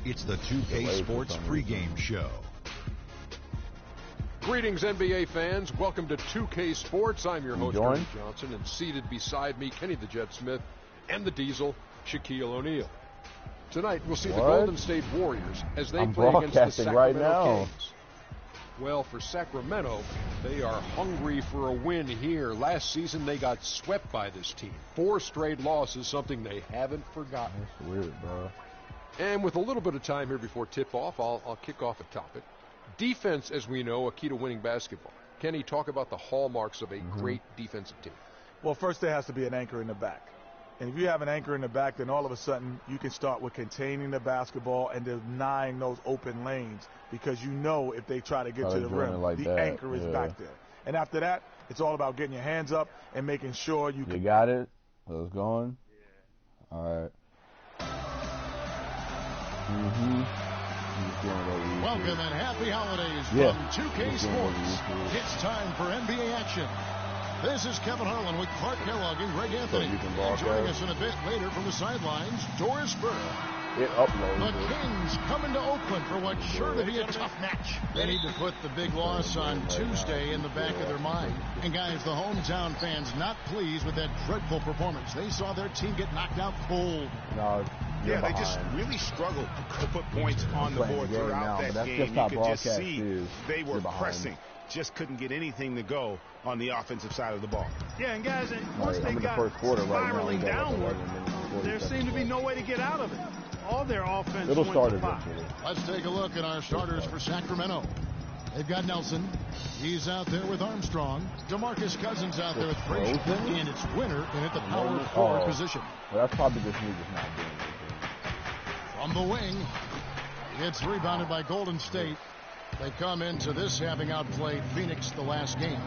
It's the 2K Sports pregame show. Greetings, NBA fans. Welcome to 2K Sports. I'm your host, Ernie Johnson, and seated beside me, Kenny the Jet Smith, and the Diesel, Shaquille O'Neal. Tonight, we'll see the Golden State Warriors as they play against the Sacramento Kings. Well, for Sacramento, they are hungry for a win here. Last season, they got swept by this team. 4 straight losses, something they haven't forgotten. That's weird, bro. And with a little bit of time here before tip-off, I'll kick off a topic. Defense, as we know, a key to winning basketball. Kenny, talk about the hallmarks of a great defensive team. Well, first there has to be an anchor in the back. And if you have an anchor in the back, then all of a sudden you can start with containing the basketball and denying those open lanes, because you know if they try to get to the rim, anchor is back there. And after that, it's all about getting your hands up and making sure you can. You got it? Let's going? Yeah. All right. Welcome and happy holidays from 2K Sports. It's time for NBA action. This is Kevin Harlan with Clark Kellogg and Greg Anthony. And joining us in a bit later from the sidelines, Doris Burke. The Kings coming to Oakland for what's sure to be a tough match. They need to put the big loss on Tuesday in the back of their mind. And guys, the hometown fans not pleased with that dreadful performance. They saw their team get knocked out cold. Yeah, they just really struggled to put points on the board throughout that game. You could just see they were pressing. Just couldn't get anything to go on the offensive side of the ball. Yeah, and guys, once they got spiraling downward, there seemed to be no way to get out of it. All their offense went to pot. Let's take a look at our starters for Sacramento. They've got Nelson. He's out there with Armstrong. DeMarcus Cousins out there with Frazier. And it's Winter in at the power forward position. Well, that's probably just me just not doing anything. From the wing, it's rebounded by Golden State. They come into this having outplayed Phoenix the last game.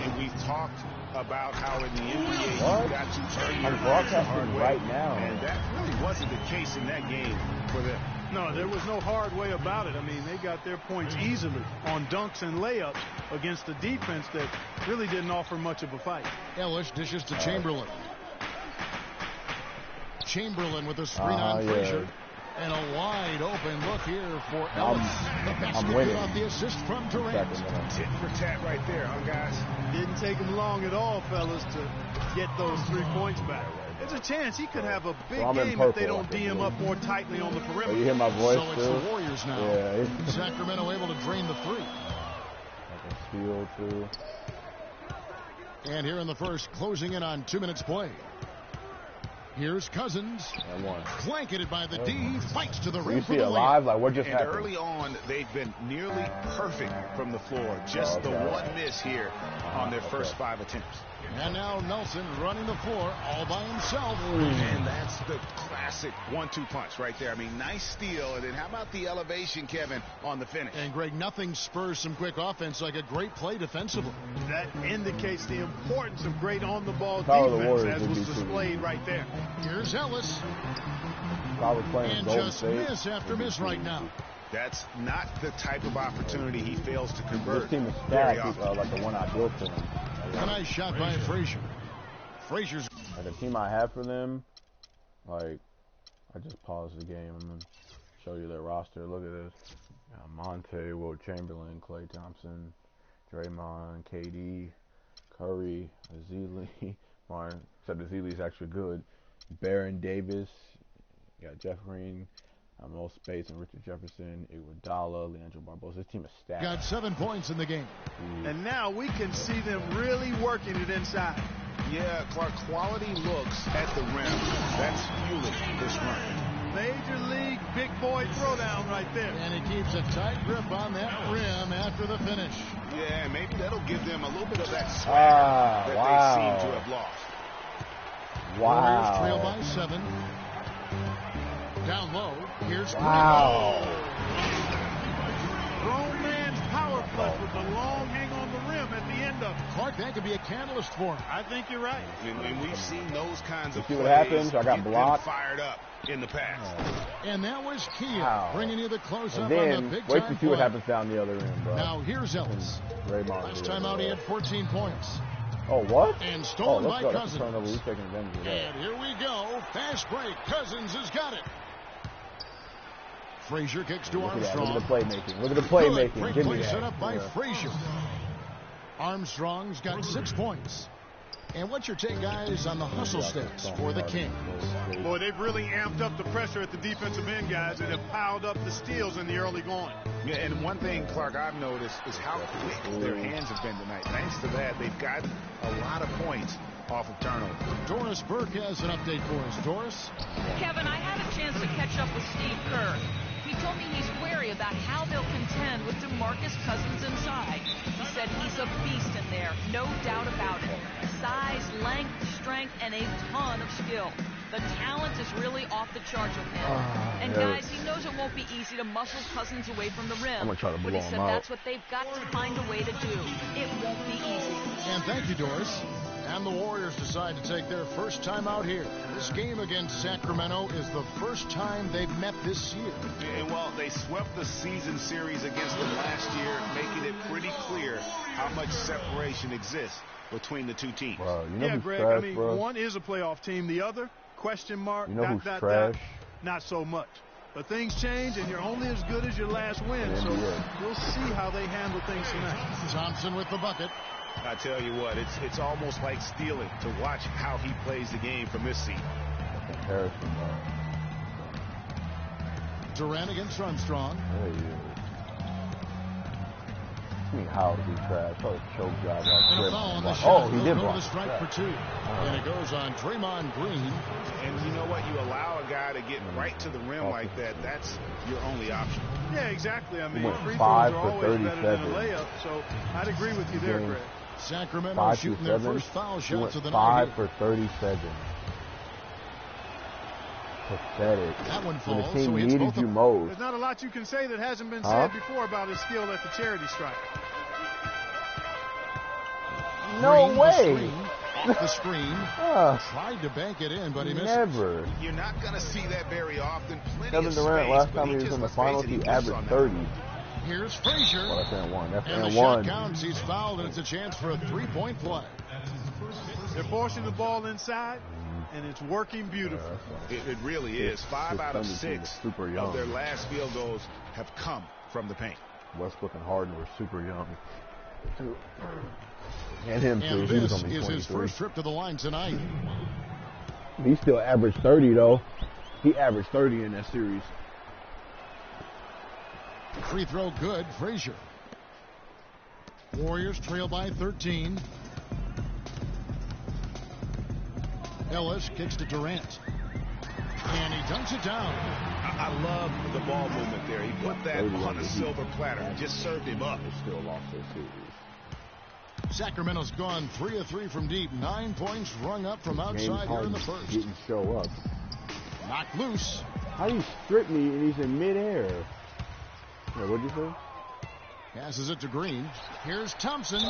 And we've talked about how in the NBA you got to turn your broadcasting right now. And that really wasn't the case in that game for them. No, there was no hard way about it. I mean, they got their points easily on dunks and layups against a defense that really didn't offer much of a fight. Ellis dishes to Chamberlain. Chamberlain with a screen on Frazier. And a wide open look here for Ellis. The basket off the assist from Durant. Tit for tat right there, huh, guys? Didn't take him long at all, fellas, to get those 3 points back. There's a chance he could have a big game if they don't D him up more tightly on the perimeter. You hear my voice? So it's the Warriors now. Yeah. Sacramento able to drain the 3. Steal too. And here in the first, closing in on 2 minutes play. Here's Cousins. Blanketed by the D. Fights to the rim for the alive, like what just happened? Early on, they've been nearly perfect from the floor. Just the one miss here on their first 5 attempts. And now Nelson running the floor all by himself. And that's the classic 1-2 punch right there. I mean, nice steal. And then how about the elevation, Kevin, on the finish? And Greg, nothing spurs some quick offense like a great play defensively. That indicates the importance of great on-the-ball defense, as was displayed right there. Here's Ellis. And just miss after miss right now. That's not the type of opportunity he fails to convert. This team is stacked, like the one I built for them. A nice shot by Frazier. Frazier's. The team I have for them, like, I just paused the game. I'm going to show you their roster. Look at this. Monte, Will Chamberlain, Klay Thompson, Draymond, KD, Curry, Azili, Martin, except Azili's actually good. Baron Davis, you got Jeff Green, Mo Space and Richard Jefferson, Iguodala, Leandro Barbosa. This team is stacked. Got 7 points in the game. And now we can see them really working it inside. Yeah, Clark, quality looks at the rim. That's fueling this run. Major league big boy throwdown right there. And he keeps a tight grip on that rim after the finish. Yeah, maybe that'll give them a little bit of that swagger that they seem to have lost. Warriors trail by 7. Down low, here's Grown man's power clutch with the long hang on the rim at the end of it. Clark, that could be a catalyst for him. I think you're right. And we've seen those kinds of plays. See what happens? I got blocked. Fired up in the past. And that was Kia bringing you the close-up on the big time. Wait to see what happens down the other end, bro. Now here's Ellis. Last time out he had 14 points. Oh, what? And stolen by Cousins. And here we go. Fast break. Cousins has got it. Frazier kicks to Armstrong. Look at the playmaking. Look at the playmaking. Great Give play me that. set up by Frazier. Armstrong's got 6 points. And what's your take, guys, on the hustle stats for the Kings? Boy, they've really amped up the pressure at the defensive end, guys, and have piled up the steals in the early going. Yeah, and one thing, Clark, I've noticed is how quick their hands have been tonight. Thanks to that, they've gotten a lot of points off of turnover. Doris Burke has an update for us. Doris? Kevin, I had a chance to catch up with Steve Kerr. He told me he's wary about how they'll contend with DeMarcus Cousins inside. He said he's a beast in there, no doubt about it. Size, length, strength, and a ton of skill. The talent is really off the charts with him. And guys, he knows it won't be easy to muscle Cousins away from the rim. I'm gonna try to blow but he said him out. that's what they've got to find a way to do. It won't be easy. And thank you, Doris. And the Warriors decide to take their first time out here. This game against Sacramento is the first time they've met this year. And well, they swept the season series against them last year, making it pretty clear how much separation exists between the two teams. Bro, you know who's Greg, trash, I mean, bro? one is a playoff team. The other, question mark, You know who's trash? not so much. But things change, and you're only as good as your last win. So we'll see how they handle things tonight. Thompson with the bucket. I tell you what, it's almost like stealing to watch how he plays the game from this seat. Comparison, bro. Durant against Armstrong. There he is. I mean, how is he trash? Oh, choke job. And a foul on the Oh, shot. he did Go to block. the strike for 2. And it goes on Draymond Green. And you know what? You allow a guy to get right to the rim like that. That's your only option. Yeah, exactly. I mean, went free throws 5 are for always better than a 37. layup. So I'd agree with you there, Greg. Sacramento 5 shooting to their 7. first foul He went shots of the 5 night. for 37. Pathetic. That one When falls, the team so he hits needed both you of- most. There's not a lot you can say that hasn't been said before about his skill at the charity stripe. No Green, way. the screen, off the screen. Tried to bank it in, but he missed. Never. You're not going to see that very often. Plenty Kevin of Durant, space, last but time he was just, in the let's face finals, it, he missed averaged on that 30. Here's Frazier. Well, that's and one. That's And the and shot one. counts. He's fouled, and it's a chance for a three-point play. They're forcing the ball inside, and it's working beautifully. It really is. 5 out of 6 of their last field goals have come from the paint. Westbrook and Harden were super young. And him too. And He was this only is 23. his first trip to the line tonight. He still averaged 30 though. He averaged 30 in that series. Free throw good. Frazier. Warriors trail by 13. Ellis kicks to Durant. And he dunks it down. I love the ball movement there. He put that on a silver platter. Just served him up. They still lost their series. Sacramento's gone 3 of 3 from deep. 9 points rung up from outside here in the first. Didn't show up. Knocked loose. How do you strip me and he's in midair? Yeah, what'd you say? Passes it to Green. Here's Thompson.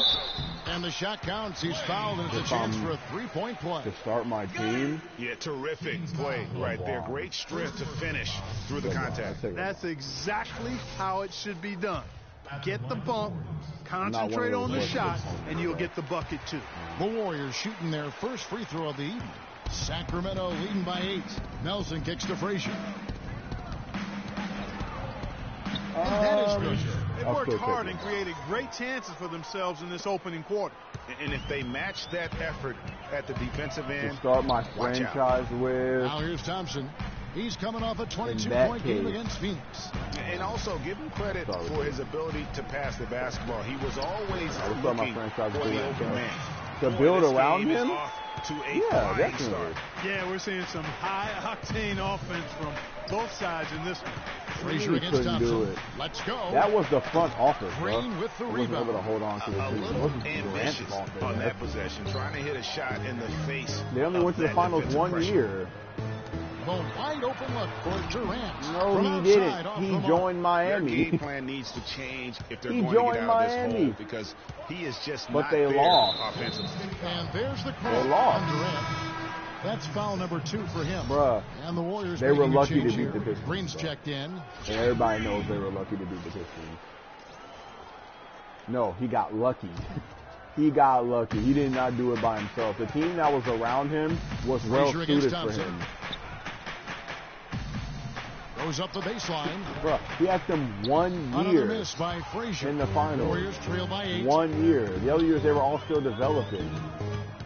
And the shot counts. He's fouled, and it's a chance for a three-point play. To start my team? Yeah, terrific play right there. Great strength to finish through the contact. That's exactly how it should be done. Get the bump, concentrate on the shot, and you'll get the bucket too. The Warriors shooting their first free throw of the evening. Sacramento leading by 8. Nelson kicks to Frazier. And that is Frazier. They've worked hard and created great chances for themselves in this opening quarter. And if they match that effort at the defensive end, to start my franchise with. Now here's Thompson. He's coming off a 22-point game against Phoenix. And also give him credit for his ability to pass the basketball. He was always looking for the open man. To build around him? To a definitely. Yeah, we're seeing some high-octane offense from both sides in this one. Frazier against Thompson. Let's go. That was the front office, Green with the rebound. Able to hold on to a little ambitious on that possession, trying to hit a shot in the face. They only went to the finals one year. The wide open look for Durant. No, he didn't. He joined Miami. Their game plan needs to change if they're going to get out of this hole, because he is just not there offensively. And there's the call on Durant. That's foul number 2 for him. Bruh. And the Warriors they were lucky to beat here. the Pistons. Green's checked in. And everybody knows they were lucky to beat the Pistons. No, he got lucky. He got lucky. He did not do it by himself. The team that was around him was well suited for him. Goes up the baseline. Bro, he had them 1 Another year miss by Frazier. in the finals. Warriors trail by 8. 1 year. The other years, they were all still developing.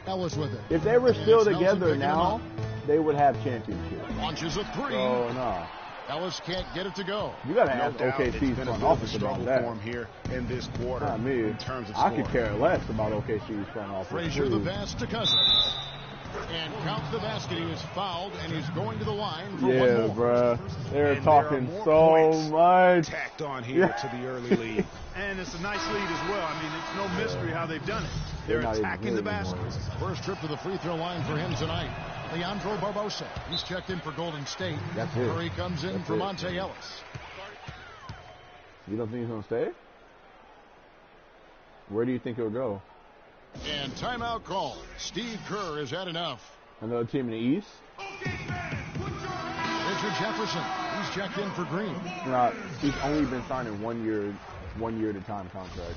Ellis with it. If they were still together now, they would have championships. Launches a 3. Oh, no. Ellis can't get it to go. You got to ask OKC's front office about that. For him here in this quarter. Not me. In terms of I could care less about OKC's front office. Frazier the pass to Cousins. And counts the basket. He was fouled, and he's going to the line for one more. Yeah, bruh. They're talking so much. Tacked on here to the early lead. And it's a nice lead as well. I mean, it's no mystery how they've done it. They're attacking the basket. First trip to the free throw line for him tonight. Leandro Barbosa. He's checked in for Golden State. That's it. Curry comes in for Monte Ellis. You don't think he's going to stay? Where do you think he'll go? And timeout call. Steve Kerr has had enough. Another team in the East? Richard Jefferson. He's checked in for Green. No, he's only been signing 1 year at a time contract.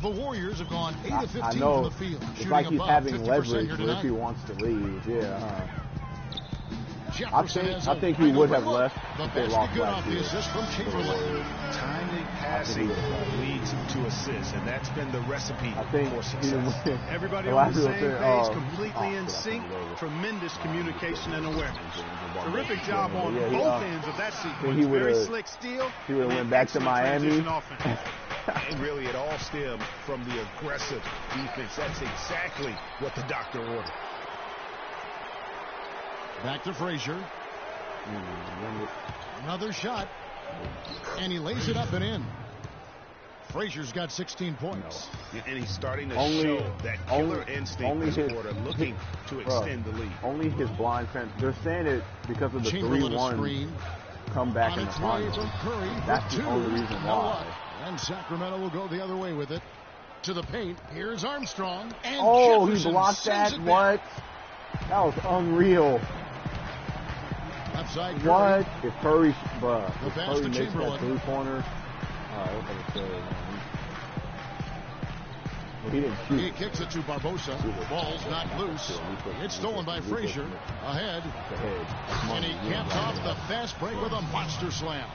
The Warriors have gone 8 of 15 I know. from the field. It's like he's having leverage here if he wants to leave. Yeah. I think he would have left if they lost last year. The assist from Chamberlain. Timely passing leads to assists, and that's been the recipe for success. Everybody on the same page, completely in sync. Tremendous communication and awareness. Terrific job on both ends of that sequence. Very slick steal. He would have went back to Miami. And really, it all stemmed from the aggressive defense. That's exactly what the doctor ordered. Back to Frazier. Another shot. And he lays it up and in. Frazier's got 16 points. And he's starting to show that killer instinct this quarter, looking to extend the lead. Only his blind fence. They're saying it because of the 3-1 comeback in the finals. That's the only reason why. And Sacramento will go the other way with it. To the paint. Here's Armstrong. And Jefferson he blocked that. What? That was unreal. Outside what? If Curry, bruh, if Curry makes that 3-pointer, he didn't shoot. He kicks it to Barbosa. Ball's not loose. It's stolen by Frazier. Ahead. And he caps off the fast break with a monster slam.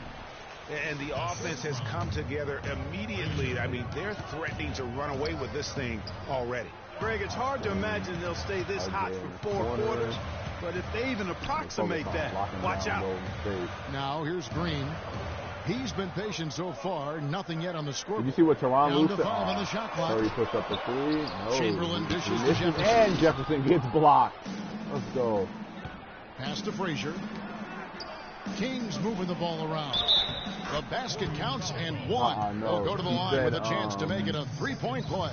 And the offense has come together immediately. I mean, they're threatening to run away with this thing already. Greg, it's hard to imagine they'll stay this hot for 4 quarters. But if they even approximate that, watch out. Now, here's Green. He's been patient so far. Nothing yet on the scoreboard. Did you see what Toronto said? On the shot clock. Curry puts up the 3. No. Chamberlain dishes to Jefferson. And Jefferson gets blocked. Let's go. Pass to Frazier. Kings moving the ball around. The basket counts and one. No. Will go to the line with a chance to make it a 3-point play.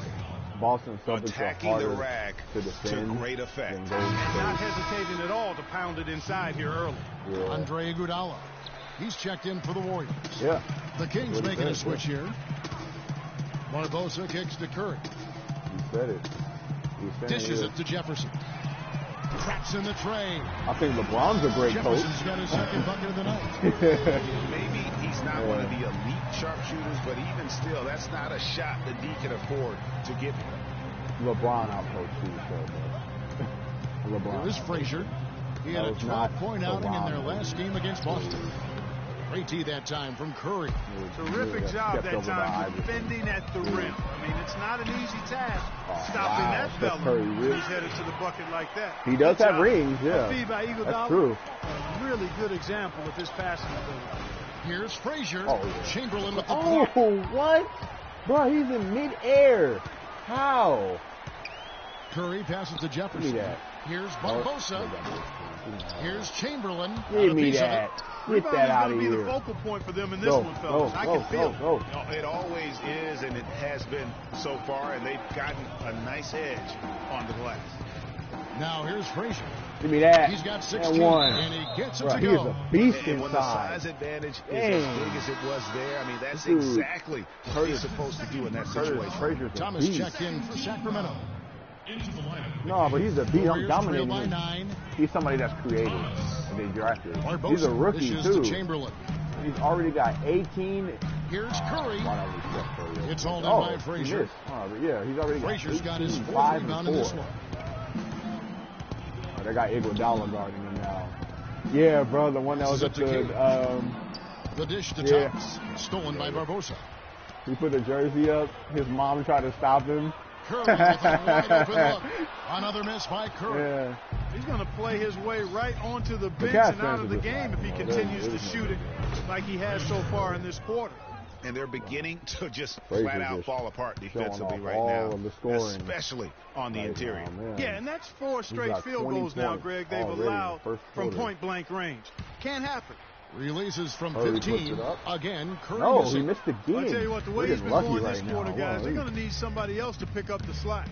Boston attacking the rack to great effect. And not hesitating at all to pound it inside here early. Yeah. Andre Iguodala. He's checked in for the Warriors. Yeah. The Kings making a switch here. Barbosa kicks to Curry. He said it. Dishes it to Jefferson. Traps in the tray. I think LeBron's a great coach. Jefferson's got his second bucket of the night. Maybe he's not one of the elite sharpshooters, but even still, that's not a shot that he can afford to give him. LeBron outcoached you, LeBron. Here is Frazier. He had a 12-point outing in their last game against Boston. Great tee that time from Curry. Terrific job that time defending at the rim. I mean, it's not an easy task stopping that fella. He's headed to the bucket like that. He does have rings, yeah. That's true. A really good example of his passing ability. Here's Frazier. Chamberlain with the block. What? Bro, he's in mid-air. How? Curry passes to Jefferson. Give me that. Here's Barbosa. Here's Chamberlain. Give me that. Get that out of here. Rebound is going to be the focal point for them in this one, fellas. I can feel it. It always is, and it has been so far, and they've gotten a nice edge on the glass. Now here's Frazier. Give me that. He's got 16, and he gets it to go. He's a beast inside. When the size advantage is as big as it was there, I mean, that's exactly what he's supposed to do in that situation. Thomas checked in for Sacramento. No, but he's a beat. I'm dominating him. He's somebody that's creative. And they drafted. He's a rookie, too. He's already got 18. Here's Curry. It's all done by Frazier. Yeah, he's already got Frazier's got his 5 rebound and 4. in this one. They got Iguodala guarding him now. Yeah, bro, the one that was at the dish to Thomas, stolen by Barbosa. He put the jersey up. His mom tried to stop him. Curry with a wide open look. Another miss by Curry. Yeah. He's going to play his way right onto the bench and out of the game if he continues to shoot it like he has so far in this quarter. And they're beginning to just flat out fall apart defensively right now, especially on the interior. Yeah, and that's 4 straight field goals now, Greg, they've allowed from point-blank range. Can't happen. Releases from 15. Again, Curry. No, he missed the game. I'll tell you what, the way he's been going this quarter, guys, they're going to need somebody else to pick up the slack.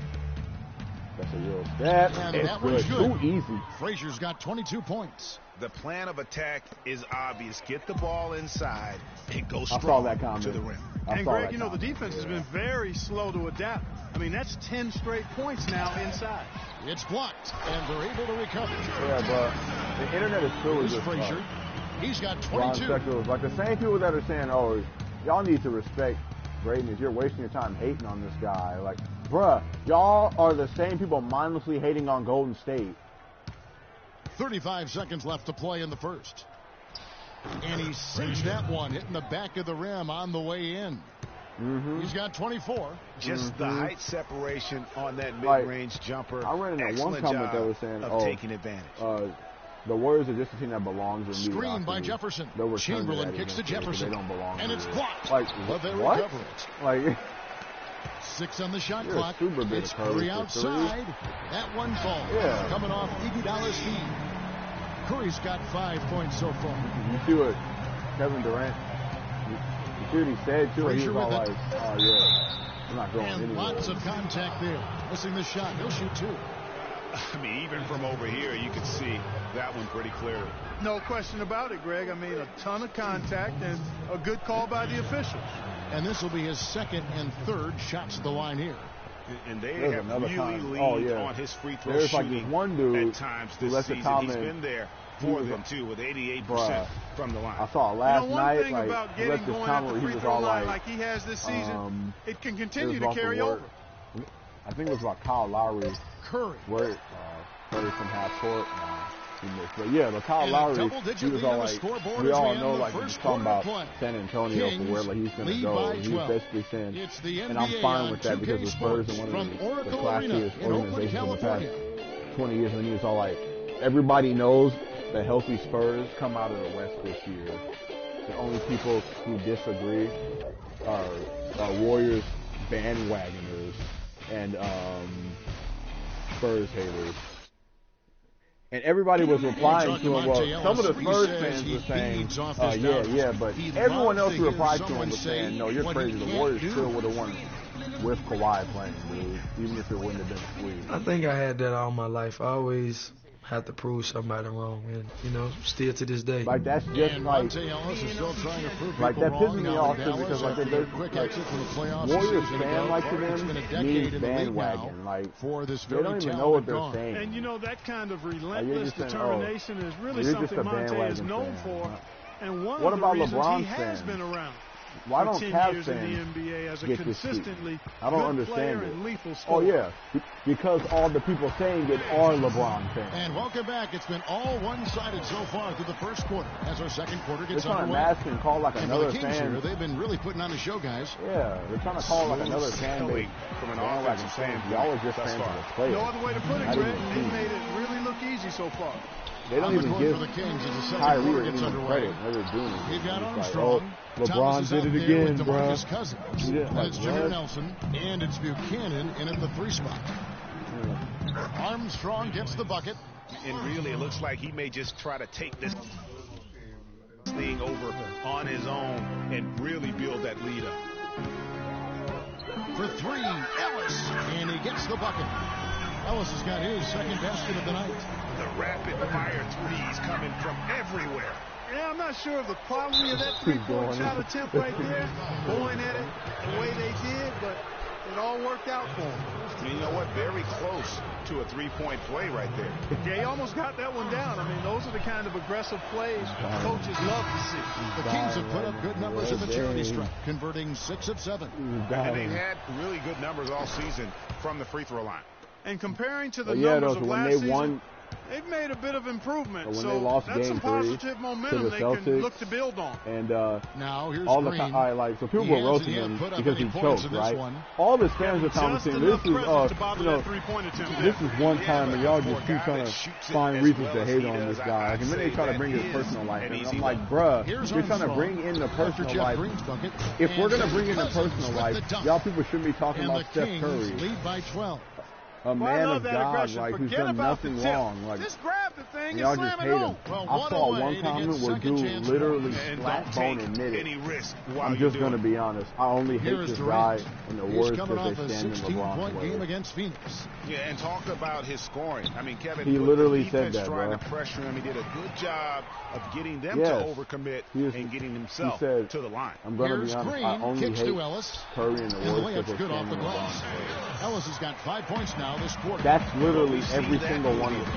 That's a real stat. And that was good. Too easy. Frazier's got 22 points. The plan of attack is obvious. Get the ball inside and go strong to the rim. And Greg, you know, the defense has been very slow to adapt. I mean, that's 10 straight points now inside. It's blocked, and they're able to recover. Yeah, but the internet is filled with Frazier. He's got 22. Like the same people that are saying, oh, y'all need to respect greatness. You're wasting your time hating on this guy. Like, bruh, y'all are the same people mindlessly hating on Golden State. 35 seconds left to play in the first. And he cinched that one, hitting the back of the rim on the way in. He's got 24. Just the height separation on that mid-range jumper. I read in one comment that was saying, taking advantage. The Warriors are just a team that belongs in Screen by Jefferson. Chamberlain kicks to Jefferson. They don't belong and it's blocked. Like, but they what? recover it. Like, 6 on the shot clock. It's Curry outside. That one falls. Yeah. Coming off Iguodala's feed. Curry's got 5 points so far. You see what Kevin Durant, you see what he said too? He was all like, oh yeah, I'm not going anywhere. Lots of contact there. Missing the shot. He'll shoot 2. I mean, even from over here, you can see that one pretty clearly. No question about it, Greg. I mean, a ton of contact and a good call by the officials. And this will be his 2nd and 3rd shots at the line here. And they have really leaned on his free throw There's shooting like this one dude at times this season. He's been there for them, too, with 88% from the line. I saw last night, thing about getting going at the free throw line like he has this season, it can continue to carry over. I think it was about Kyle Lowry. Curry. Where Curry from half court. But yeah, the Kyle Lowry, he was all like, we all know, like, he's talking about San Antonio for where like he's going to go. He was basically saying, and I'm fine with that because the Spurs are one of the classiest organizations in the past 20 years. And he was all like, everybody knows the healthy Spurs come out of the West this year. The only people who disagree are Warriors bandwagoners and Spurs haters. And everybody was replying to him. Well, some of the Spurs fans were saying, yeah, but everyone else who replied to him was saying, no, you're crazy. The Warriors still would have won with Kawhi playing, dude, even if it wouldn't have been a sweep. I think I had that all my life. I always have to prove somebody wrong, and you know, still to this day. Like that's just like, like that pisses me off too, because like they're Warriors fan like to them means bandwagon. Like they don't even know what they're saying. And you know that kind of relentless determination is really something Monte is known for, and one of the reasons he has been around. Why don't Cavs fans get this seat? I don't understand it. Oh, yeah. Because all the people saying it are LeBron fans. And welcome back. It's been all one-sided so far through the first quarter. As our second quarter gets underway. They're trying to mask and call like another fan. Here, they've been really putting on the show, guys. Yeah, they're trying to call like another fan base. From an offensive standpoint. Y'all are just fans of the players. No other way to put it, Greg. They made it really look easy so far. They don't even give Kyrie any credit. They're doing it. They've got Like, Armstrong. LeBron did it again, bro. That's Jimmy Nelson, and it's Buchanan in at the 3 spot. Armstrong gets the bucket. And really, it looks like he may just try to take this thing over on his own and really build that lead up. For 3, Ellis, and he gets the bucket. Ellis has got his 2nd basket of the night. The rapid-fire threes coming from everywhere. Yeah, I'm not sure of the quality of that three-point shot attempt right there, going at it the way they did, but it all worked out for him. And you know what? Very close to a three-point play right there. Yeah, he almost got that one down. I mean, those are the kind of aggressive plays coaches love to see. The Kings have put up good numbers in the charity stripe, converting 6 of 7. And they've had really good numbers all season from the free throw line. And comparing to the numbers of last season, They've made a bit of improvement, so when they lost that's game some positive momentum the they Celtics, can look to build on. And now here's all the Green. so people were roasting him because he choked, right? All the fans are commenting, this is one time and y'all just keep trying to find reasons to hate on this guy. And then they try to bring his personal life in. I'm like, bruh, you're trying to bring in the personal life. If we're going to bring in the personal life, y'all people shouldn't be talking about Steph Curry. Lead by 12. A man of God, like, who's done nothing wrong. Like, just grab the thing y'all and just slam hate it him. on. I saw one comment where dude literally flat bone admitted. I'm just going to be honest. I only hate this guy in the words that they stand in LeBron's way. Game against Phoenix. Yeah, and talk about his scoring. I mean, Kevin, he literally said that, trying bro. to pressure him. He did a good job of getting them to overcommit and getting himself to the line. I'm going to be honest. Green, I only hate Curry in the words that they good off stand the in glass. LeBron's way. Ellis has got 5 points now this quarter. That's literally every single one of them.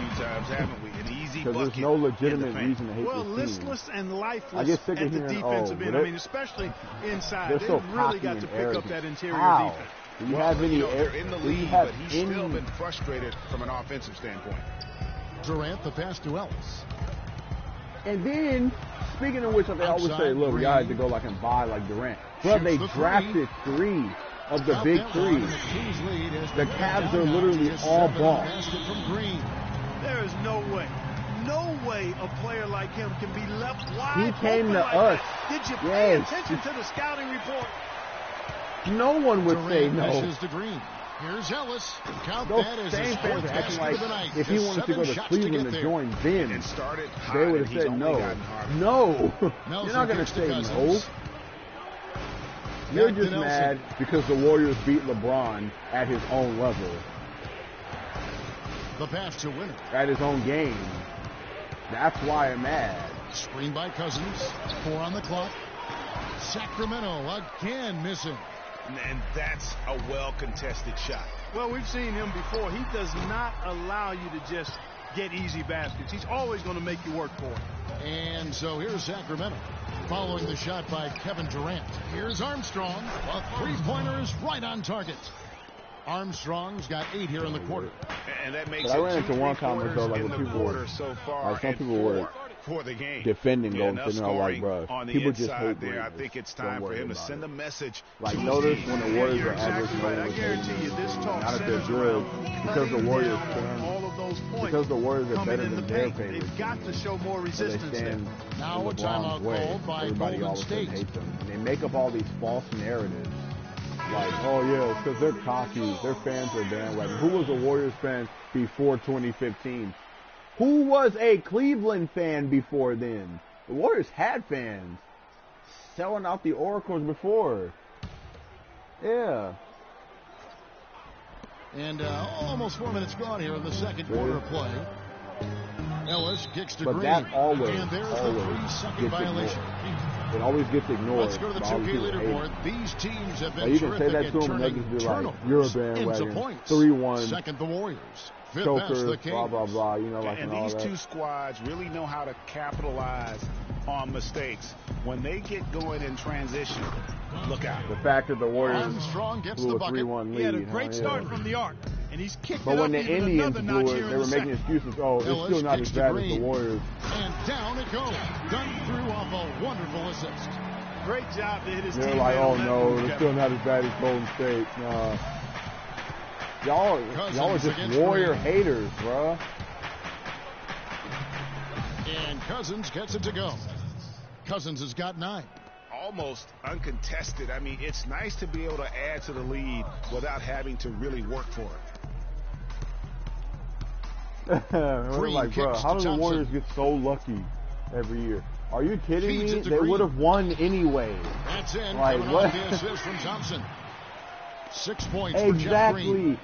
Because there's no legitimate reason to hate this team. Listless and lifeless I get sick of at the hearing, defensive end. I mean, especially inside. They're so really got to pick up that interior defense. Do you have any? They're in the lead, but he's still been frustrated from an offensive standpoint. Durant, the pass to Ellis. And then, speaking of which, they always say, look, y'all had to go like and buy like Durant. But they drafted 3 of the big 3. The Cavs are literally all ball. There is no way a player like him can be left wide. He came to us. Did you pay attention to the scouting report? No one would say no. To Green. Here's Ellis. Count Those that as same fans are acting like night. if he wanted to go to Cleveland to join them, they would have said no. No. You're not going to say no. You're just mad because the Warriors beat LeBron at his own level. The pass to Winner. At his own game. That's why I'm mad. Screen by Cousins. 4 on the clock. Sacramento again missing. And that's a well-contested shot. Well, we've seen him before. He does not allow you to just get easy baskets. He's always going to make you work for it. And so here's Sacramento. Following the shot by Kevin Durant. Here's Armstrong. A three-pointer is right on target. Armstrong's got 8 here in the quarter. And that makes I ran into one comment though, like when people were, so far, like some people were for the game. defending Golden State, and I'm like, bro, people just hate there. I think it's time for him to send a message. Like, notice when the Warriors are average, I guarantee you, this talk not if they're good, because the Warriors all of those points because the Warriors are better than their paint. favorites. They've got to show more resistance. They stand now a timeout called by everybody Golden all of a sudden State. hates them, and they make up all these false narratives. Like, oh yeah, it's because they're cocky. Their fans are bandwagon. Who was a Warriors fan before 2015? Who was a Cleveland fan before then? The Warriors had fans selling out the Oracles before. Yeah. And almost 4 minutes gone here in the second quarter of play. Ellis kicks to Green. But that always, and there's the 3-second violation. It always gets ignored. Let's go to the 2K leaderboard. These teams have been you can say that terrific to at them and they turning just be like, turnovers you're a bandwagon. into points. 3-1. Second, the Warriors. Fifth, Chokers, the blah, blah, blah. You know, like, and all these that. two squads really know how to capitalize on mistakes. When they get going in transition, look out. The fact that the Warriors Armstrong gets blew the a bucket. 3-1 lead. He had a great start from the arc, and he's kicked but it when up the even Indians another notch blew here it, they in were the making second. excuses. Oh, it's Ellis still not as bad as the Warriors. And down it goes. Done through off a wonderful assist. Great job to hit his They're team. like, oh no, it's still not as bad as Golden State. Nah. Y'all are just Warrior haters, bro. And Cousins gets it to go. Cousins has got 9. Almost uncontested. I mean, it's nice to be able to add to the lead without having to really work for it. We're like, bro, how do the Warriors get so lucky every year? Are you kidding me? They would have won anyway. That's in. Like, what? The assist from Thompson. 6 points exactly. for Jeff Green.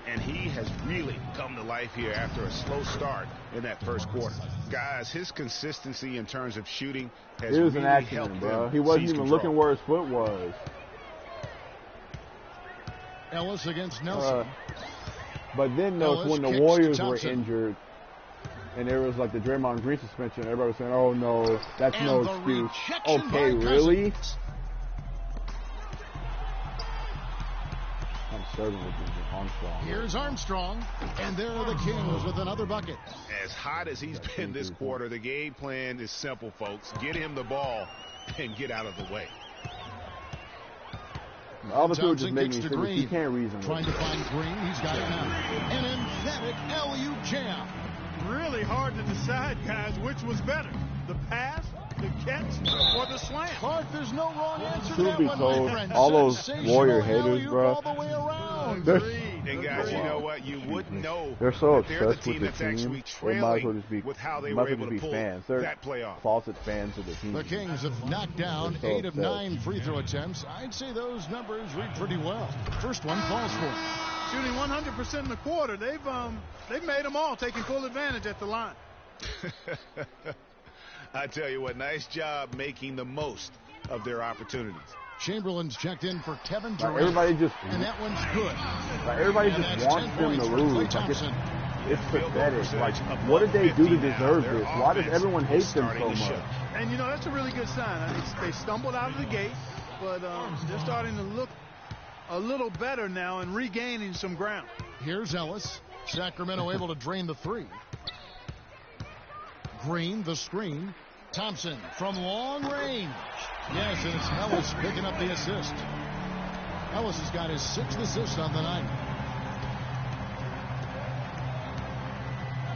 And he has really come to life here after a slow start in that first quarter. Guys, his consistency in terms of shooting has really an accident, helped bro. him. He wasn't even control. looking where his foot was. Ellis against Nelson. But then, though, when the Warriors were injured, and there was like the Draymond Green suspension, everybody was saying, oh no, that's and no excuse. Okay, really? I'm third one, which is Armstrong. Here's Armstrong, and there are the Kings with another bucket. As hot as he's been this quarter, the game plan is simple, folks. Get him the ball and get out of the way. All the people just make me think he can't reason. Trying to find Green, he's got it now. An emphatic LU jam. Really hard to decide, guys, which was better, the pass, the catch, or the slam. Clark, there's no wrong answer to that one. All those Warrior haters, bro. All the way around. And guys, you know what? You wouldn't know. They're so obsessed they're the team with the that's team. actually They might as well trailing just be, with how they were able to pull fans. They're that play off. closet fans of the team. The Kings have knocked down 8 of 9 free throw attempts. I'd say those numbers read pretty well. First one falls for them. Shooting 100% in the quarter. They've made them all, taking full advantage at the line. I tell you what, nice job making the most of their opportunities. Chamberlain's checked in for Kevin Durant. Everybody just, and that one's good. Everybody just wants them to lose. Like it's pathetic. Like, what did they do to deserve this? Why does everyone hate them so much? And, you know, that's a really good sign. They stumbled out of the gate, but they're starting to look a little better now and regaining some ground. Here's Ellis. Sacramento able to drain the three. Green, the screen. Thompson from long range. Yes, and it's Ellis picking up the assist. Ellis has got his 6th assist on the night.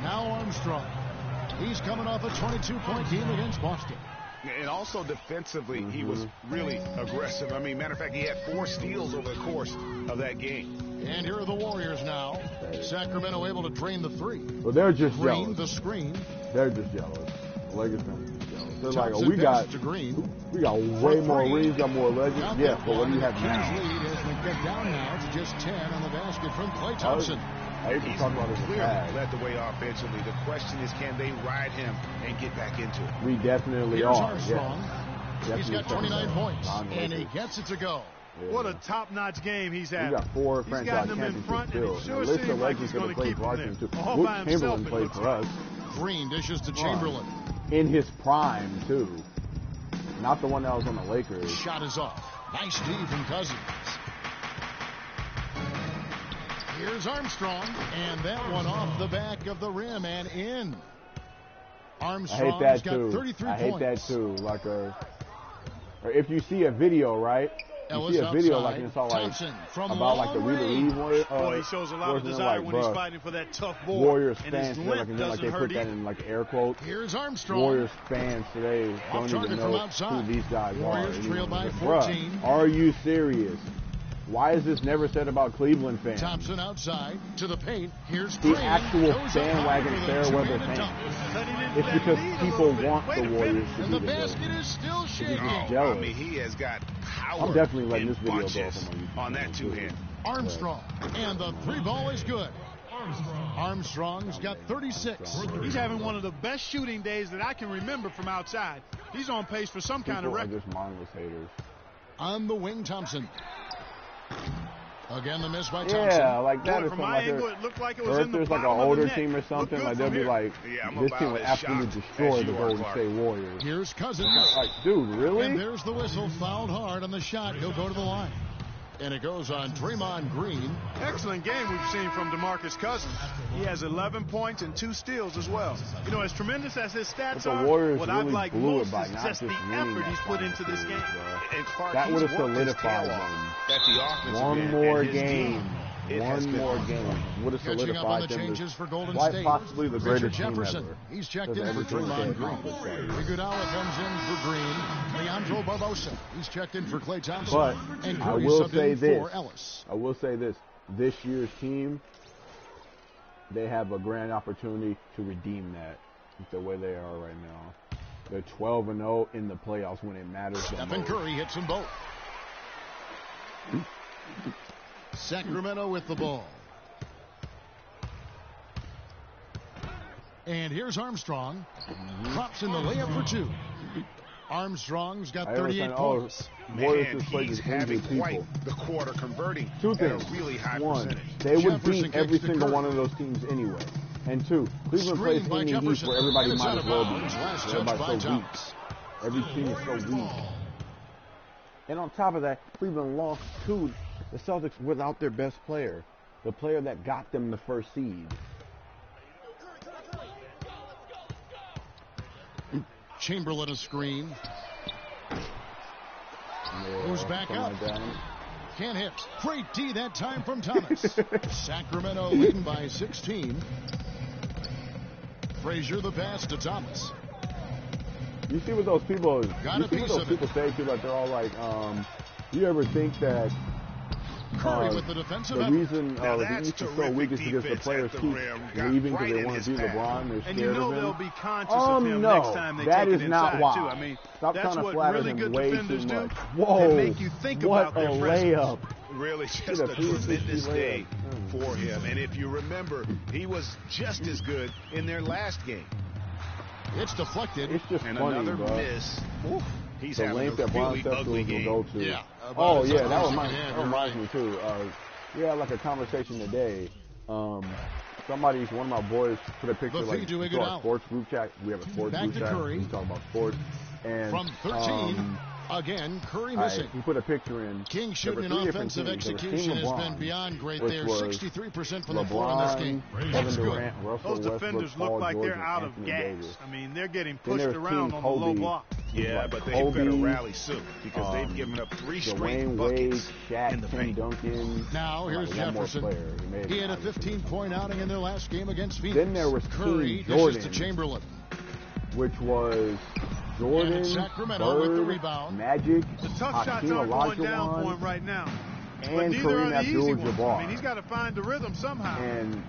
Now Armstrong. He's coming off a 22-point game against Boston. And also defensively, he was really aggressive. I mean, matter of fact, he had 4 steals over the course of that game. And here are the Warriors now. Sacramento able to drain the three. Well, they're just Green, jealous. The screen. They're just jealous. The Lakers fans are jealous. They're like, Thompson oh, we got way more rings, got more legends. Yeah, but what do you have now? Lead as we get down now to just 10 on the basket from Klay Thompson. He's clearly led the way offensively. The question is, can they ride him and get back into it? We definitely Here's are. Armstrong. Yeah. He's got 29 points, and he gets it to go. Yeah. What a top-notch game he's had. He got 4 franchise championships still. Sure List seems of like he's going to keep for them too. all Luke by himself. Chamberlain played for us. Green dishes to Chamberlain. In his prime, too. Not the one that was on the Lakers. Shot is off. Nice D from Cousins. Here's Armstrong, and that one off the back of the rim and in. Armstrong's got 33 points. I hate that too. Like or if you see a video, right? You see a video like it's all like about like the We Believe Warriors. Boy, he shows a lot of desire when he's fighting for that tough ball. Warriors and fans today, like, and then, like they put that in like air quotes. Here's Armstrong. Warriors fans today don't even know who these guys Warriors are. Trail by 14. Bruh, are you serious? Why is this never said about Cleveland fans? Thompson outside to the paint. Here's the actual bandwagon Fairweather fans. It's because people want the Warriors to be the basket is still shaking. Jealous. I mean, he has got power. I'm definitely letting this video go on that two-hand. Armstrong, and the three ball is good. Armstrong's got 36. He's having one of the best shooting days that I can remember from outside. He's on pace for some kind of record. People are just mindless haters. On the wing, Thompson. Again, the miss by Thompson. Yeah, like that. From my angle, it looked like it was or in the if there's like an older team or something, like they'll be like, this team would absolutely destroy the Golden State Warriors. Here's Cousins. Like, dude, really? And there's the whistle, fouled hard on the shot. He'll go to the line. And it goes on Draymond Green. Excellent game we've seen from DeMarcus Cousins. He has 11 points and 2 steals as well. You know, as tremendous as his stats are, what I've liked most is just the effort he's put into this game. And Clark, that would have solidified them. One more game. One more game would have solidified them as possibly the greatest team ever. He's checked in for Draymond Green. Iguodala comes in for Green. Leandro Barbosa. He's checked in for Klay Thompson. But and I will say this. Ellis. I will say this. This year's team, they have a grand opportunity to redeem that with the way they are right now. They're 12-0 in the playoffs when it matters. Stephen Curry hits them both. Sacramento with the ball. And here's Armstrong. Drops in the layup for 2. Armstrong's got 38 points. Man, he's having quite the quarter, converting 2 things. At a really high 1, percentage. they would beat every single one of those teams anyway. And 2, Cleveland plays team in East where everybody might as well be. Everybody's so weak. Every team is so weak. And on top of that, Cleveland lost 2 The Celtics without their best player, the player that got them the first seed. Chamberlain a screen. Goes back up. Can't hit. Great D that time from Thomas. Sacramento leading by 16. Frazier the pass to Thomas. You see what those people say too, like they're all like, you ever think that Curry with the defensive effort. reason the East is so weak is because the players keep leaving because they want to beat LeBron. They're scared of him. They'll be conscious of him next time they take it inside, why. too. I mean, Stop that's trying to what flatter really him good way defenders too much. do. Whoa, They make you think about their layup. Really just a tremendous day for him. And if you remember, he was just as good in their last game. It's deflected. It's just and funny, another bro. miss. Oof. He's the having length a that really ugly game. Will go to. Yeah. Oh, yeah, that reminds me, too. We had like a conversation today. One of my boys put a picture to our sports group chat. We have a sports group chat. We talk about sports. And from 13, again, Curry missing. He put a picture in. King shooting offensive execution has been beyond great there. 63% from the floor in this game. That's good. Those defenders look like they're out of gas. I mean, they're getting pushed around on the low block. Yeah, but they better rally soon because they've given up 3 straight buckets in the paint. Duncan. Now here's Jefferson. He had a 15-point outing in their last game against Phoenix. Then there was Curry. Jordan, This is to Chamberlain, which was Jordan, Sacramento Bird, with the rebound. Magic, the tough shots aren't going down for him right now. And Kareem Abdul-Jabbar. I mean, he's got to find the rhythm somehow. And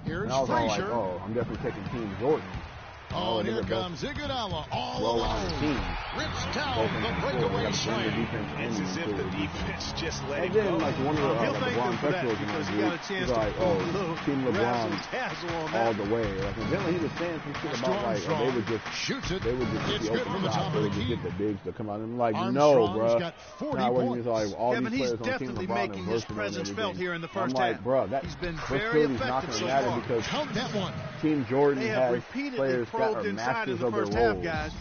here's I was all like, Frazier. I'm definitely taking Team Jordan. Oh, and here comes Iguodala all alone. Rips down the breakaway slam. It's as if the defense just let him go. And then, go. one of the He'll thank him for that because he got a chance to pull a little Team LeBron razzle-dazzle on all that. the way. Like, and then he was saying some shit about like they would just shoots it. They would just It's the good open from the shot. top They of the would just key. get the bigs to come out. And I'm like, no, Armstrong's bro. got 40 points. Like, all Kevin, these he's players on Team definitely LeBron making his presence felt here in the first half. I'm like, bro, he's been very effective so far. Because count that one. Team Jordan they have has repeatedly players that probed are inside in masters the of their first half, roles. guys.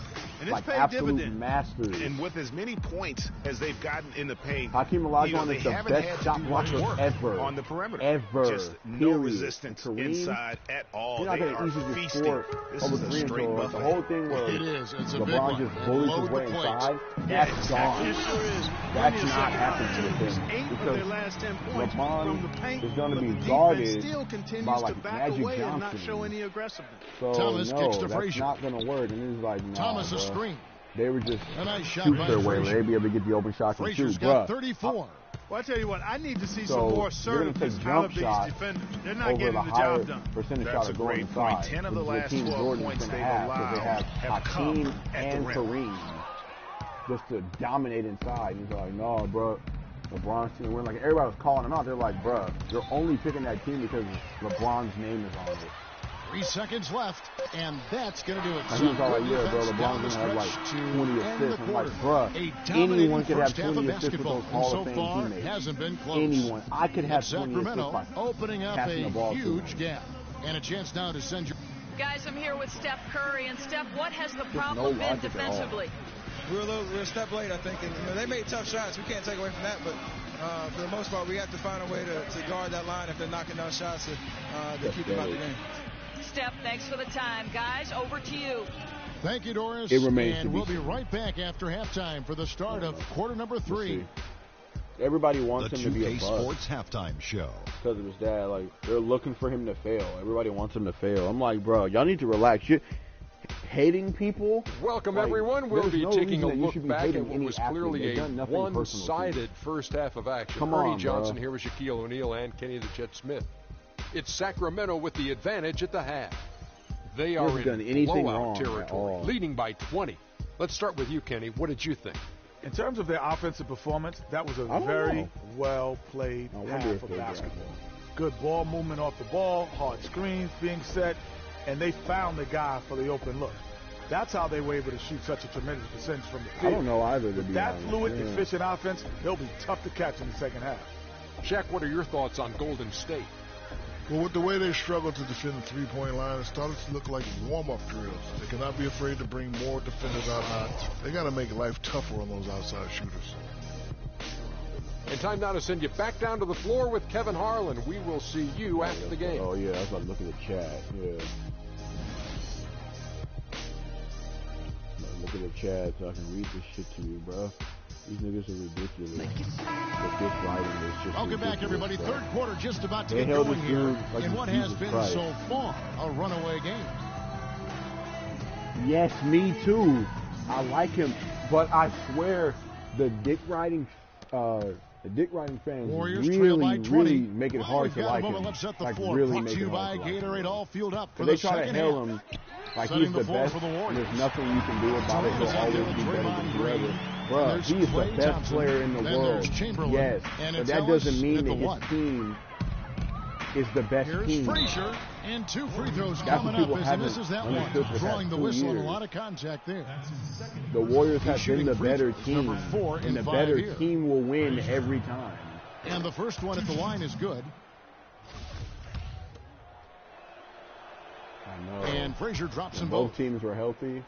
And it's Like paid absolute dividends. masters. And with as many points as they've gotten in the paint, Hakeem Olajuwon is the best shot blocker ever. On the perimeter. Ever. Just no resistance inside at all. You're not they are easily feasting. score This over is a 3 straight until buffet. the whole thing where LeBron just bullies his way inside. That's gone. It sure is. That's not happening with him. 8 of their last 10 points from the paint, is going to be but the guarded defense still continues by like to back Magic away Johnson. and not show any aggressiveness. So Thomas kicks to that's Frazier. not going to work. And it's like, nah, Thomas a bro. screen. They were just A nice shot shoot by their way. Frazier. They'd be able to get the open shots and Frazier's shoot, got bro. 34. Well, I tell you what, I need to see So, some more you're gonna assertiveness take out of jump these shots defenders. They're not over getting the the higher job done. percentage That's shot a of going great point. inside. 10 of the last 12 points they've allowed have come at the rim. Kareem just to dominate inside. He's like, no, bro. LeBron's team win. Like, everybody was calling him out. They're like, bro, you're only picking that team because LeBron's name is on it. 3 seconds left, and that's going to do it. And he was all like, yeah, bro, LeBron's going to have like 20 assists. I'm like, bro, anyone could have 20 assists with those Hall of Fame teammates. Hasn't been close. Anyone. I could have 20 assists Sacramento by opening up passing a the ball huge gap. And a chance now to send you. Guys, I'm here with Steph Curry. And Steph, what has the problem been defensively? We're a step late, I think. And, they made tough shots. We can't take away from that. But for the most part, we have to find a way to guard that line if they're knocking down shots to keep them out of the game. Steph, thanks for the time. Guys, over to you. Thank you, Doris. It remains and we'll be right back after halftime for the start of quarter number 3. Everybody wants him to be a 2K bust. Sports halftime show. Because of his dad. Like, they're looking for him to fail. Everybody wants him to fail. I'm like, bro, y'all need to relax. You're hating people. Welcome, like, everyone. We'll be no taking a reason that you look should be back at hating what any was athlete. clearly They've a done nothing personal to you. one-sided first half of action. Come Ernie on, Johnson bro. here with Shaquille O'Neal and Kenny the Jet Smith. It's Sacramento with the advantage at the half. They are in blowout territory, leading by 20. Let's start with you, Kenny. What did you think? In terms of their offensive performance, that was a very well-played half of basketball. Good ball movement off the ball, hard screens being set, and they found the guy for the open look. That's how they were able to shoot such a tremendous percentage from the field. I don't know either. With that fluid, efficient offense, they'll be tough to catch in the second half. Shaq, what are your thoughts on Golden State? Well, with the way they struggle to defend the three-point line, it started to look like warm-up drills. They cannot be afraid to bring more defenders out high. They got to make life tougher on those outside shooters. And time now to send you back down to the floor with Kevin Harlan. We will see you after the game. Oh, yeah, I was about to look at the chat. Yeah. Look at the chat so I can read this shit to you, bro. These niggas are ridiculous. The dick riding is just Welcome back, everybody. Bro. Third quarter just about to get going here like in what has been so far a runaway game. Yes, me too. I like him, but I swear the dick riding fans Warriors really make it hard to like him. Like really make it hard to like him. Gatorade all fueled up for they the try to second hail half. him like Setting he's the best. There's nothing you can do about it. He'll always be better than whoever. Bro, he's the best player in the world. Yes, but that doesn't mean that his team is the best team. Here's Frazier, and 2 free throws coming up as he misses that one. Drawing the whistle and a lot of contact there. The Warriors have been the better team, and the better team will win every time. And the first one at the line is good. I know. And Frazier drops them both teams were healthy.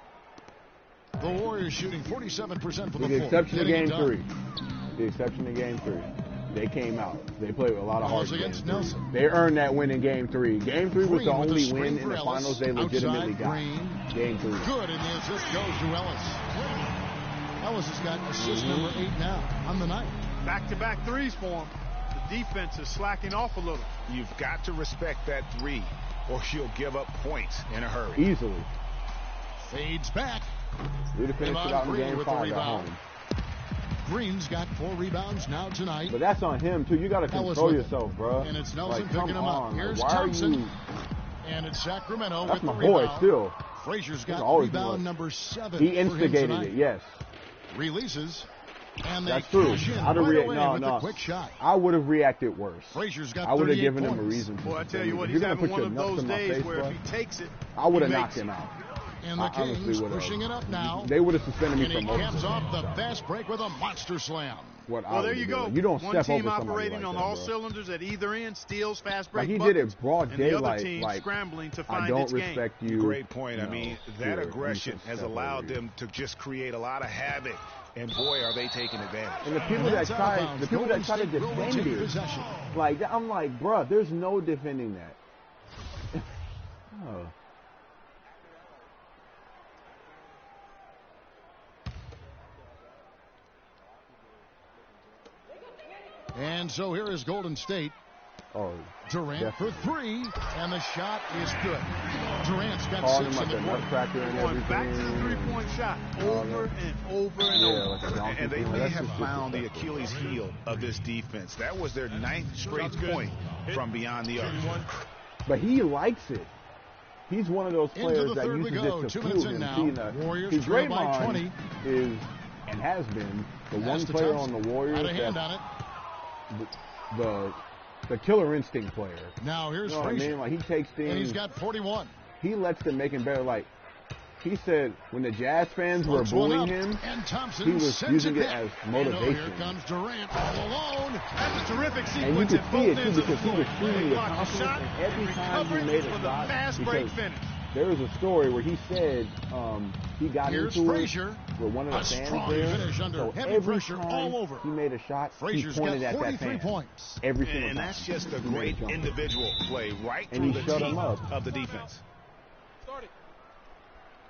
The Warriors shooting 47% from the floor. The exception of Game 3. The exception of Game 3. They came out. They played with a lot of heart against Nelson. They earned that win in Game 3. Game 3 was the only win in the finals they legitimately got. Game 3. Good, and the assist goes to Ellis. Ellis has got assist number 8 now on the night. Back-to-back threes for him. The defense is slacking off a little. You've got to respect that 3, or you'll give up points in a hurry. Easily. Fades back. We'd have finished it out in Game 5 at home. Green's got 4 rebounds now tonight. But that's on him, too. You got to control yourself, bro. And it's Nelson like, picking him up. Here's Thompson. And it's Sacramento that's with my the boy, rebound. still. Frazier's got rebound number 7. He instigated it, yes. Releases. And that's true. I'd have no. Quick shot. I would have reacted worse. Frazier's got I would have given points. him a reason to. Well, I tell you what, he's having one of those days where if he takes it, I would have knocked him out. And the Kings pushing it up now. They would have suspended me from most. And he caps off the fast break with a monster slam. Well, there you go. You don't one step team over operating like on that, all bro. cylinders at either end, steals, fast break he buckets, did it broad and daylight. the other team scrambling to find I don't its respect game. you. Great point. I mean, that aggression has allowed them to just create a lot of havoc. And boy, are they taking advantage. And the people that try to defend it, like I'm like, bruh, there's no defending that. Oh. And so here is Golden State. Oh, Durant for 3, and the shot is good. Durant's got 6 in the quarter. Going back to the three-point shot over and over and over. And they may have found the Achilles heel of this defense. That was their 9th straight point from beyond the arc. But he likes it. He's one of those players that uses it to prove himself. Warriors trail by 20. Is and has been the one player on the Warriors that the killer instinct player. Now here's Frazier. Frazier. Like he takes things. And he's got 41. He lets them make him better. Like he said, when the Jazz fans were bullying him, he was using it as motivation. Here comes Durant all alone. That's a terrific sequence. And you could see it too because he was shooting with confidence, and every time he made a shot, there was a story where he said he got into Frazier. it with one of the fans there. So every time he made a shot, Frazier's he pointed at that fan. Points. Every single time. And that's just a great individual play right and through the team of the defense.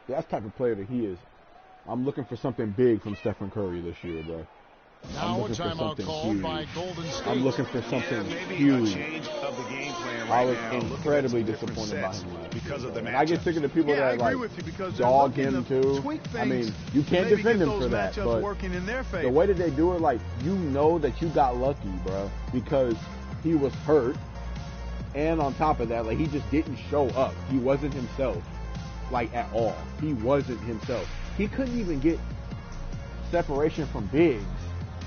That's the type of player that he is. I'm looking for something big from Stephen Curry this year, bro. Now a timeout called by Golden State. I'm looking for something huge. Of the game plan I was incredibly disappointed by him because of the matchup. And I get sick of the people that like dog him too. I mean, you can't defend him for that, but the way that they do it, like you know that you got lucky, bro, because he was hurt, and on top of that, like he just didn't show up. He wasn't himself, like at all. He wasn't himself. He couldn't even get separation from bigs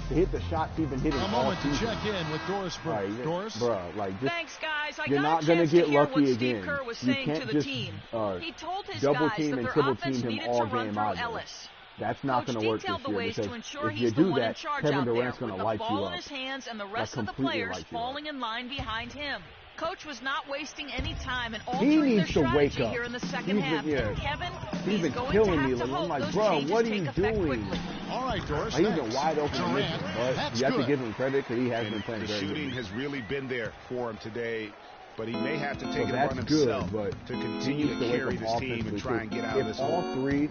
to hit the shots even hitting. A moment to check in with Doris Burke. Right, Doris? Bro, like just, thanks, guys. you're not going to get lucky again. Kerr was you saying can't to the just team. He told his double guys team that and their triple team offense him needed all to run game through either. Ellis. That's not going to work this year because if you do that, Kevin Durant's going to light you up. With the ball in his hands and the rest of the players falling in line behind him. Coach was not wasting any time in altering their strategy here in the second half. Kevin, he's going to have to hope those changes take effect quickly. All right, Doris. He's been wide open, but you have to give him credit because he has been playing very good. The shooting has really been there for him today, but he may have to take it upon himself to continue to carry this team and try and get out of this hole. All three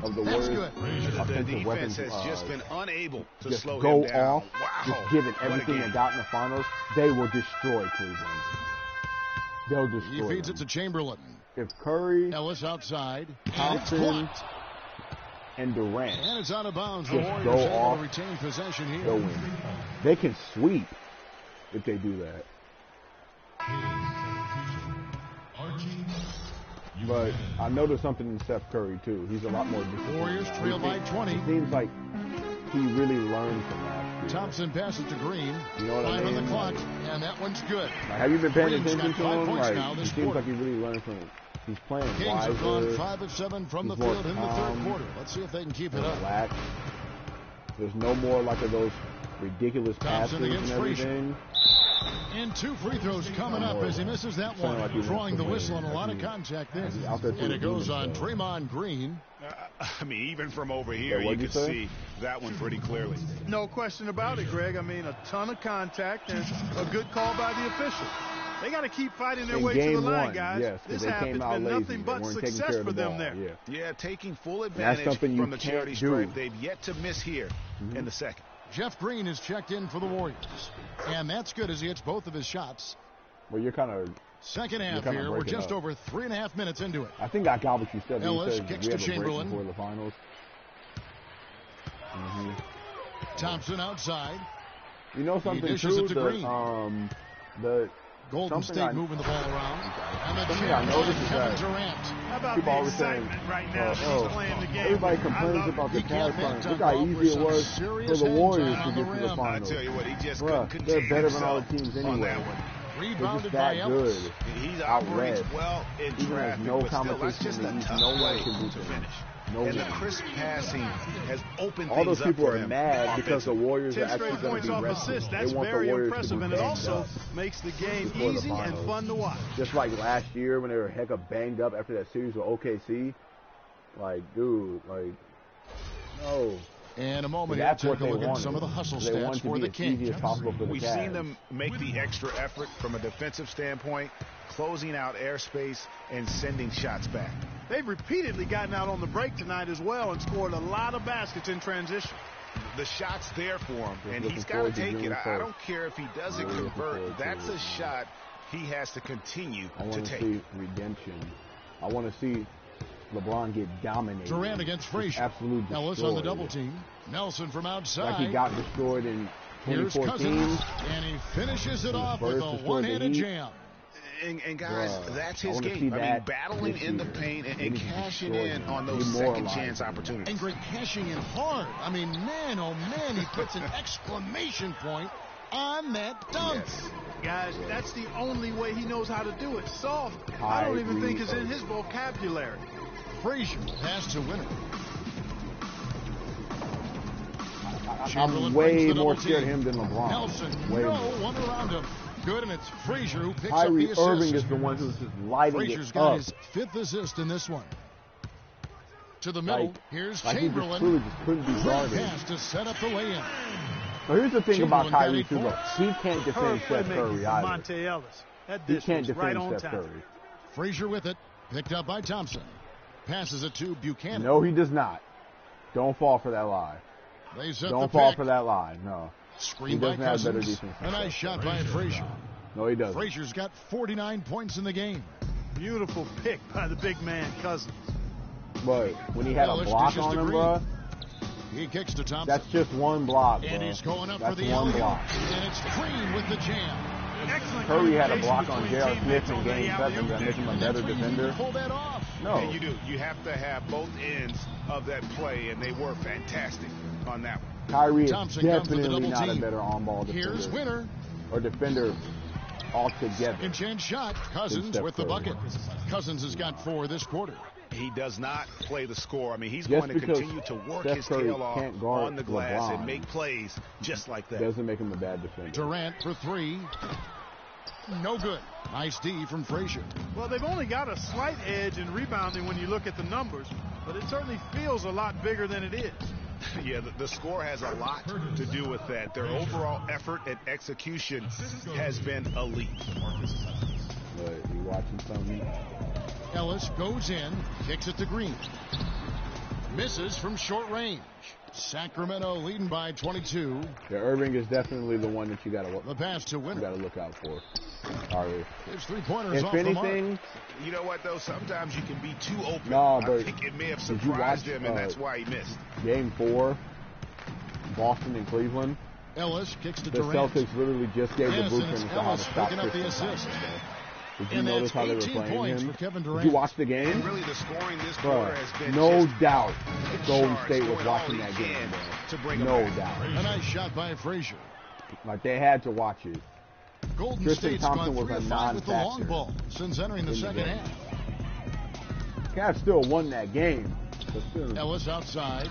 of the Warriors' offensive weapons has just been unable to just slow go him down. off, just given everything they got in the finals, they will destroy Cleveland. They'll destroy He feeds it to Chamberlain. If Curry, Ellis outside, Thompson, and Durant and it's out of bounds. just go off, to retain possession here. they'll win. They can sweep if they do that. But I noticed something in Steph Curry, too. He's a lot more disciplined. Warriors trail by 20. It seems like he really learned from last year. Thompson passes to Green. You know what I mean? On the clock, and that one's good. Have you been paying attention to him? It seems like he really learned from it. He's playing Kings wiser. have gone 5 of 7 from the field in the third quarter. Let's see if they can keep it up. Relax. There's no more like of those ridiculous passes and everything. And 2 free throws coming up as he misses that one. Drawing the whistle on a lot of contact there. And it goes on Draymond Green. I mean, even from over here, you can see that one pretty clearly. No question about it, Greg. I mean, a ton of contact and a good call by the official. They got to keep fighting their way to the line, guys. Yes, this half has been nothing but success for them there. Yeah, taking full advantage from the charity stripe. They've yet to miss here in the second. Jeff Green is checked in for the Warriors. And that's good as he hits both of his shots. Well, you're kind of... Second half here. We're just over 3.5 minutes into it. I think I got what you said. Ellis kicks to Chamberlain. Before the finals. Thompson outside. You know something true? The Golden State moving the ball around. And the something I noticed is that How about people the always saying, right now playing the game. Everybody complains about the Cavs finals. Look how easy it was for the Warriors to get to the finals. I tell you what, he just they're better than all the teams anyway. Rebounded by Ellis. He's operates well in traffic, no but still, that's just a tough way to finish. And the crisp passing has opened all those things people up for are him mad because the Warriors are actually going to be rested. That's very impressive, and it also makes the game easy and fun to watch. Just like last year when they were heck of banged up after that series with OKC. Like, dude, like, no. And a moment here, take a look at some of the hustle stats for the Kings. We've seen them make the extra effort from a defensive standpoint, closing out airspace and sending shots back. They've repeatedly gotten out on the break tonight as well and scored a lot of baskets in transition. The shot's there for him, and he's got to take it. I don't care if he doesn't convert. That's a shot he has to continue to take. I want to see redemption. I want to see LeBron get dominated. Durant against Frazier. Absolutely destroyed. Ellis on the double team. Nelson from outside. Like he got destroyed in 2014. And he finishes it off with a one-handed jam. And guys, that's his game. I mean, battling in the paint and cashing in on those second chance opportunities. And Greg cashing in hard. I mean, man, oh man, he puts an exclamation point on that dunk. Yes. Guys, that's the only way he knows how to do it. Soft, I don't even think is in his vocabulary. Frazier has to win it. I'm way more scared of him than LeBron. Nelson, one around him. Good, and it's Frazier who picks Kyrie up the assist. Irving is the one who's just lighting Frazier's it got up. his 5th assist in this one. To the middle, here's Chamberlain. He just couldn't be guarded. Pass to set up the lay-in. So here's the thing about Kyrie too, though. He can't defend Steph Curry either. Monte Ellis. He can't defend Steph Curry. Frazier with it, picked up by Thompson. Passes it to Buchanan. No, he does not. Don't fall for that lie. Don't fall for that lie. No. Screen he doesn't by have better Cousins. defense. A nice shot by Frazier. No, he doesn't. Frazier's got 49 points in the game. Beautiful pick by the big man, Cousins. But when he had a block on him, bro, he kicks to Thompson. that's just one block, bro. And he's going up that's for the one block. And it's Green with the jam. Excellent. Curry had a block on J.R. Smith in Game 7 that makes him a better defender. Pull that off. No. Yeah, you do. You have to have both ends of that play, and they were fantastic on that one. Kyrie is Thompson definitely not a better on-ball defender. Here's Winner. Or defender altogether. Second chance shot. Cousins with the bucket. Cousins has got 4 this quarter. He does not play the score. I mean, he's going to continue to work his tail off on the glass and make plays just like that. Doesn't make him a bad defender. Durant for 3. No good. Nice D from Frazier. Well, they've only got a slight edge in rebounding when you look at the numbers, but it certainly feels a lot bigger than it is. Yeah, the score has a lot to do with that. Their overall effort and execution has been elite. But you watching something? Ellis goes in, kicks it to Green. Misses from short range. Sacramento leading by 22. Yeah, Irving is definitely the one that you got to the pass to Winner. You got to look out for. Sorry. His three-pointers off anything, the mark. You know what, though? Sometimes you can be too open. No, but I think it may have surprised him, and that's why he missed. Game 4, Boston and Cleveland. Ellis kicks to the Durant. Celtics literally just gave the blueprint to how to stop up the assist. Did you notice how they were playing him? Did you watch the game? And really, the scoring this quarter has been no doubt Golden State was watching that game, bro. No doubt. A nice shot by Frazier. Like, they had to watch it. Golden Tristan State's Thompson gone was 3 a of 5 with the long non-factor ball since entering the second half. Cavs still won that game. Ellis outside.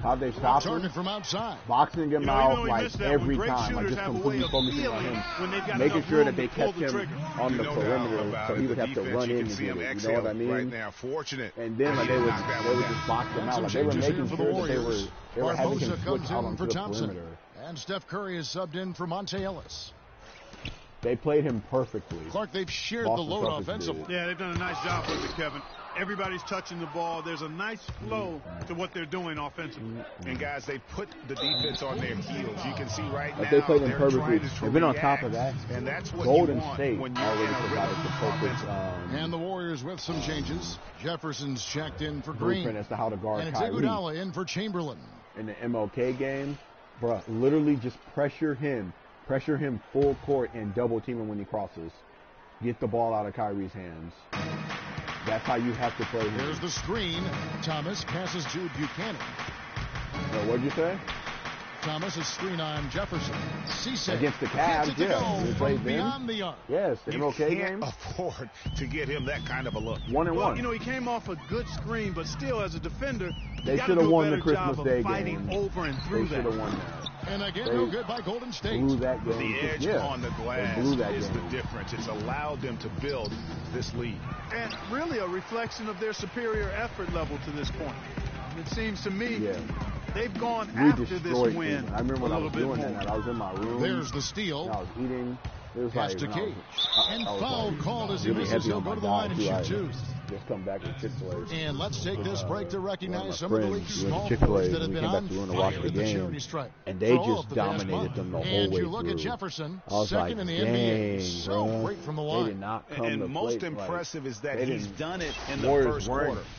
How'd they stop him? Target from outside. Boxing him out like every time. Like just completely focusing on him. Making sure that they kept him on the perimeter so he would have to run in and get it. You know what I mean? Right now, fortunate. And then like, they would just box him out. Like they were making sure that they were having him switch out onto the perimeter. And Steph Curry is subbed in for Monte Ellis. They played him perfectly. Clark, they've shared the load offensively. Yeah, they've done a nice job with it, Kevin. Everybody's touching the ball. There's a nice flow to what they're doing offensively. And, guys, they put the defense on their heels. You can see right now they played him perfectly. They've been on top of that. And that's what Golden you want State when you're already in a provided the perfect. And the Warriors with some changes. Jefferson's checked in for Green. Blueprint as to how to guard and Kyrie. Iguodala in for Chamberlain. In the MLK game, bro, literally just pressure him full court and double team him when he crosses. Get the ball out of Kyrie's hands. That's how you have to play him. There's the screen. Thomas passes to Buchanan. What'd you say? Thomas is screen on Jefferson. Cisse against the Cavs, yeah. They played beyond the arc. Yes, the MLK game. You can't afford to get him that kind of a look. 1-1. You know, he came off a good screen, but still, as a defender, they should have won the Christmas Day game. Over and through they should have won that. And again, no good by Golden State. Blew that game. The edge on the glass is the difference. It's allowed them to build this lead. And really a reflection of their superior effort level to this point. It seems to me they've gone after this win. I remember when I was doing that. I was in my room. There's the steal. I was eating. It was like to Cage. And foul called as he misses. He'll go to the line and shoot two. Just come back with Chick-fil-A. And let's take this break to recognize some of the league's small Chick-fil-A that have been on fire the at the charity stripe. And they just dominated them the whole way And you through. look at Jefferson, I was second in the NBA, so great from the line. They did not come and to most play, impressive is that he's done it in the Warriors first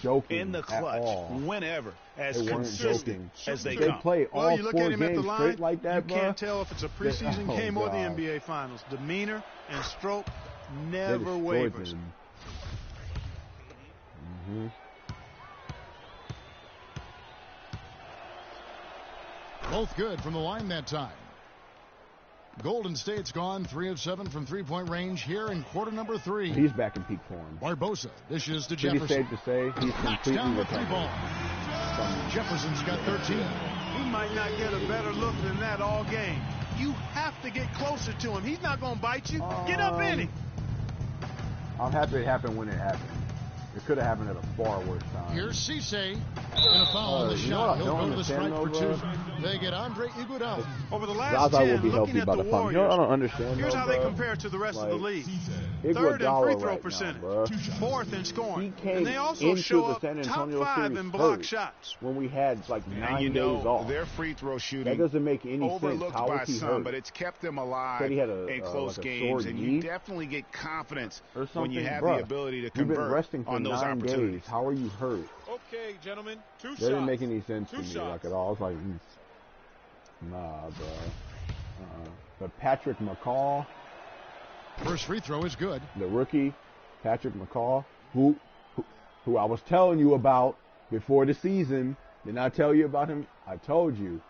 quarter, in the at clutch, all. whenever, as they consistent as they come. come. They play all you look 4 at him games at the line, straight like that, you can't tell if it's a preseason game or the NBA Finals. Demeanor and stroke never wavers. Both good from the line that time. Golden State's gone 3 of 7 from three-point range here in quarter number 3. He's back in peak form. Barbosa dishes to Jefferson. Pretty safe to say he's completely down the recovered. 3 ball. Jefferson's got 13. He might not get a better look than that all game. You have to get closer to him. He's not going to bite you. Get up in it. I'm happy it happened when it happened. It could have happened at a far worse time. Here's Cisse. And a foul on the shot. He'll go to the strike for 2. They get Andre Iguodala. Over the last 10, looking at the Warriors, you know, I don't understand. Here's how they compare to the rest of the league. 3rd in free throw percentage. 4th in scoring. And they also show up top 5 in block shots. When we had like 9 days off. Their free throw shooting that doesn't make any sense. Overlooked How by is he some, hurt? but it's kept them alive in close games. And you definitely get confidence when you have the ability to convert on those opportunities. How are you hurt? Okay, gentlemen, 2 shots. That didn't make any sense to me, shots. like at all. I was like, nah, bro. But Patrick McCall, first free throw is good. The rookie, Patrick McCall, who I was telling you about before the season. Didn't I tell you about him? I told you.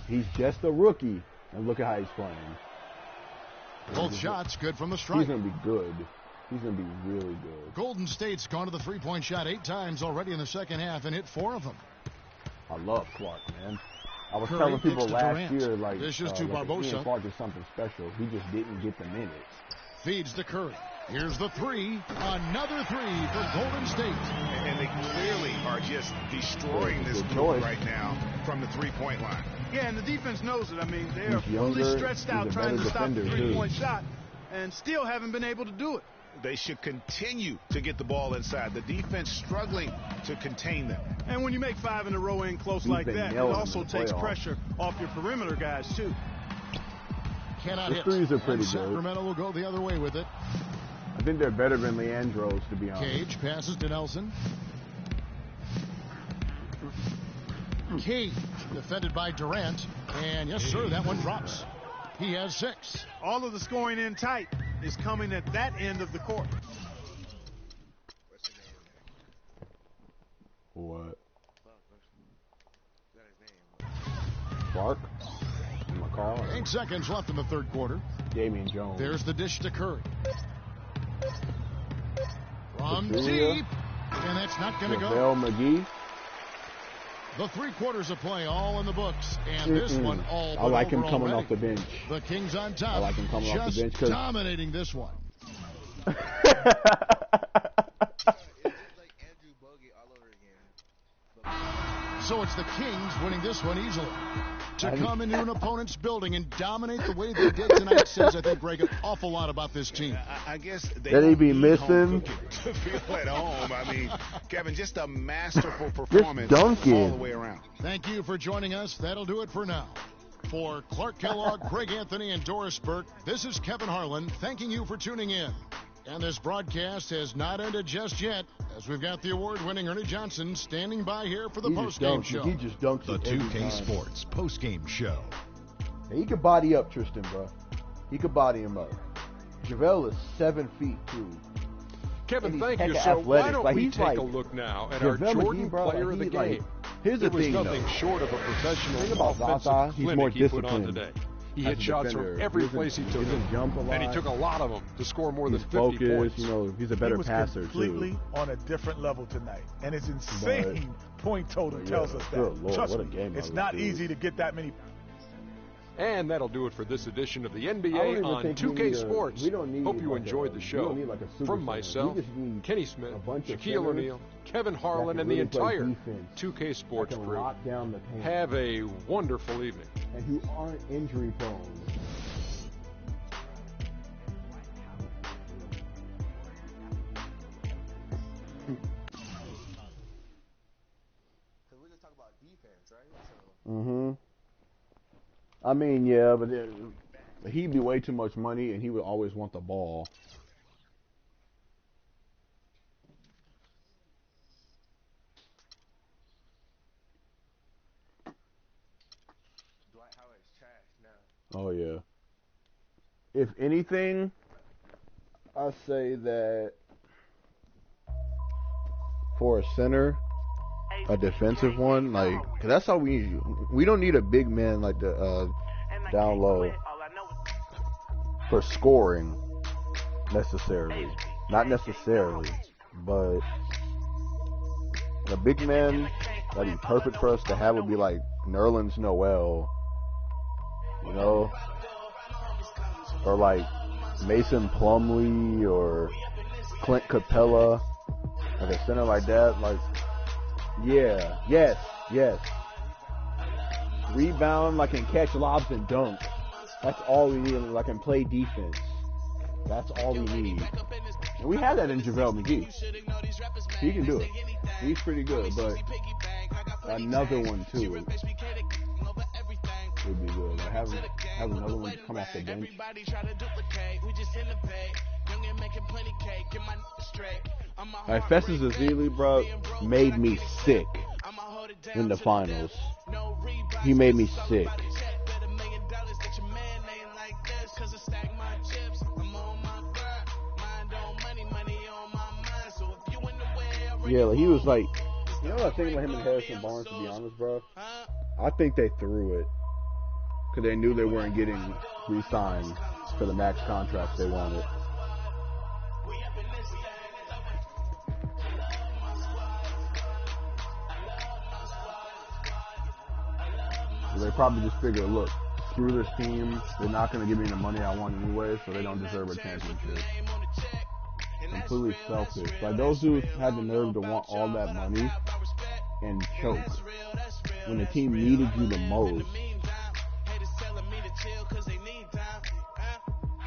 He's just a rookie, and look at how he's playing. Both shots good from the strike. He's gonna be good. He's going to be really good. Golden State's gone to the three-point shot 8 times already in the second half and hit 4 of them. I love Clark, man. I was Curry telling people last Durant. year, like, Dishes to Barbosa. Clark is something special. He just didn't get the minutes. Feeds to Curry. Here's the three. Another three for Golden State. And they clearly are just destroying this group right now from the three-point line. Yeah, and the defense knows it. I mean, they are fully stretched out trying to stop the three-point shot and still haven't been able to do it. They should continue to get the ball inside. The defense struggling to contain them. And when you make 5 in a row in close like that, it also takes pressure off your perimeter guys, too. Cannot hit. The threes are pretty good. Sacramento will go the other way with it. I think they're better than Leandro's, to be honest. Cage passes to Nelson. Cage defended by Durant. And yes, sir, that one drops. He has 6. All of the scoring in tight is coming at that end of the court. What? Clark? McCall? 8 seconds left in the third quarter. Damian Jones. There's the dish to Curry. From deep. And that's not going to go. McGee. The 3 quarters of play all in the books. And this one all I like him coming off the bench. The Kings on top. I like him coming off the bench. Just dominating this one. So it's the Kings winning this one easily. To come into an opponent's building and dominate the way they did tonight says, I think, Greg, an awful lot about this team. I guess they be missing to feel at home. I mean, Kevin, just a masterful performance all the way around. Thank you for joining us. That'll do it for now. For Clark Kellogg, Greg Anthony, and Doris Burke, this is Kevin Harlan thanking you for tuning in. And this broadcast has not ended just yet, as we've got the award-winning Ernie Johnson standing by here for the post-game show. He just dunks the 2K Sports post-game show. And he could body up Tristan, bro. He could body him up. JaVale is 7 feet, too. Kevin, thank you. So why don't we take a look now at our Jordan player of the game? Here's the thing, nothing short of a professional offensive clinic he put on today. He hit shots from every place he took them, and he took a lot of them to score more than 50 points. You know, he's a better passer, too. Completely on a different level tonight, and his insane point total tells us that. Lord, Trust me, it's not easy to get that many. And that'll do it for this edition of the NBA on 2K Sports. Hope you enjoyed the show. From myself, Kenny Smith, Shaquille O'Neal, Kevin Harlan, and the entire 2K Sports crew. Have a wonderful evening. And who aren't injury prone. I mean, yeah, but he'd be way too much money, and he would always want the ball. Oh, yeah. If anything, I say that for a center, a defensive one, like, cause that's all we need. We don't need a big man like the down low for scoring necessarily. Not necessarily, but a big man that'd be perfect for us to have would be like Nerlens Noel, you know, or like Mason Plumlee or Clint Capella, like a center like that, like. Yeah, yes. Rebound, like, can catch lobs and dunk. That's all we need, like, can play defense. That's all we need. And we had that in JaVale McGee. He can do it. He's pretty good, but another one, too, would be good. Like, have another one come off the bench. Like, Festus Ezeli, bro, made me sick in the finals. He made me sick. Yeah, like, he was like, you know what I think about him and Harrison Barnes, to be honest, bro? I think they threw it because they knew they weren't getting re-signed for the max contracts they wanted. They probably just figured, look, screw this team. They're not going to give me the money I want anyway, so they don't deserve a championship. completely selfish. Like, those dudes had the nerve to want all that money and choke when the team needed you the most.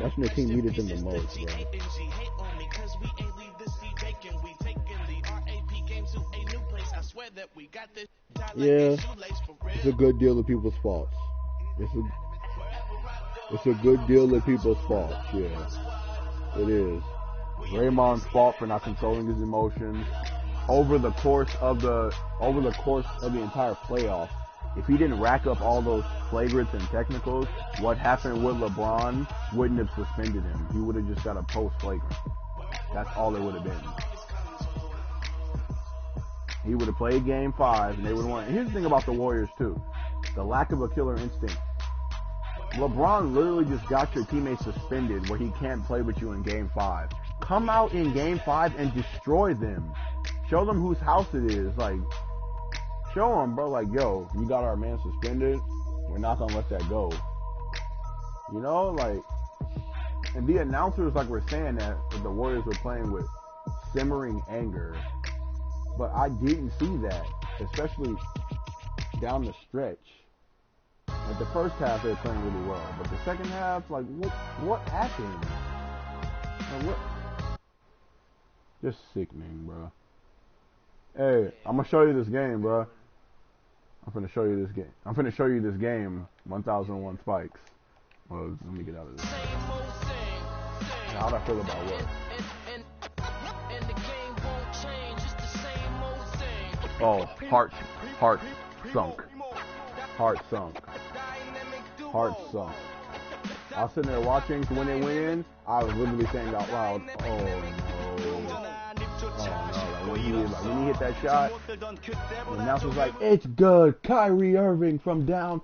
That's when the team needed them the most, bro. Yeah, it's a good deal of people's faults. It's a good deal of people's faults, yeah. It is. Draymond's fault for not controlling his emotions over the course of the entire playoff. If he didn't rack up all those flagrants and technicals, what happened with LeBron wouldn't have suspended him. He would have just got a post-flagrant. That's all it would have been. He would have played Game 5, and they would have won. Here's the thing about the Warriors, too. The lack of a killer instinct. LeBron literally just got your teammates suspended where he can't play with you in Game 5. Come out in Game 5 and destroy them. Show them whose house it is. Like, show them, bro, like, yo, you got our man suspended. We're not going to let that go. You know, like, and the announcers, like, were saying that the Warriors were playing with simmering anger. But I didn't see that, especially down the stretch. Like, the first half, they were playing really well. But the second half, like, what happened? Like, what? Just sickening, bro. Hey, I'm going to show you this game, bro. I'm finna show you this game. I'm finna show you this game, 1001 Spikes. Well, let me get out of this. How'd I feel about what? Oh, heart sunk. Heart sunk. Heart sunk. I was sitting there watching when they went in. I was literally saying out loud, "Oh no! Oh no!" Like, when he hit that shot, the announcer was like, "It's good, Kyrie Irving from down."